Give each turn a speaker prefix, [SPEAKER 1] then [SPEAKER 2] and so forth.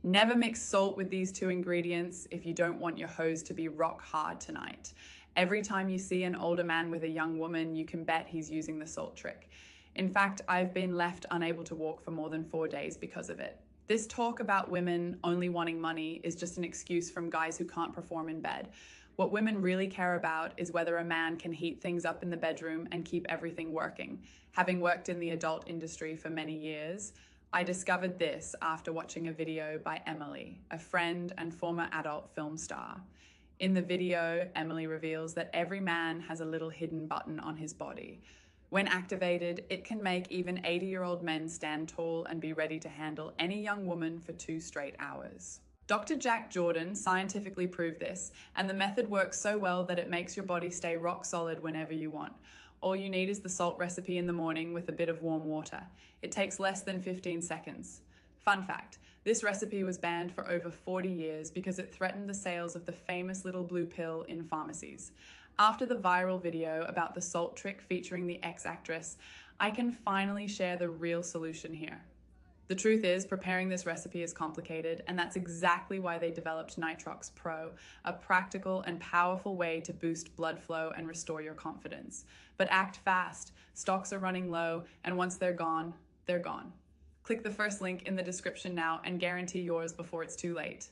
[SPEAKER 1] Never mix salt with these two ingredients if you don't want your hose to be rock hard tonight. Every time you see an older man with a young woman, you can bet he's using the salt trick. In fact, I've been left unable to walk for more than 4 days because of it. This talk about women only wanting money is just an excuse from guys who can't perform in bed. What women really care about is whether a man can heat things up in the bedroom and keep everything working. Having worked in the adult industry for many years, I discovered this after watching a video by Emily, a friend and former adult film star. In the video, Emily reveals that every man has a little hidden button on his body. When activated, it can make even 80-year-old men stand tall and be ready to handle any young woman for 2 straight hours. Dr. Jack Jordan scientifically proved this, and the method works so well that it makes your body stay rock solid whenever you want. All you need is the salt recipe in the morning with a bit of warm water. It takes less than 15 seconds. Fun fact, this recipe was banned for over 40 years because it threatened the sales of the famous little blue pill in pharmacies. After the viral video about the salt trick featuring the ex-actress, I can finally share the real solution here. The truth is, preparing this recipe is complicated, and that's exactly why they developed Nitrox Pro, a practical and powerful way to boost blood flow and restore your confidence. But act fast. Stocks are running low, and once they're gone, they're gone. Click the first link in the description now and guarantee yours before it's too late.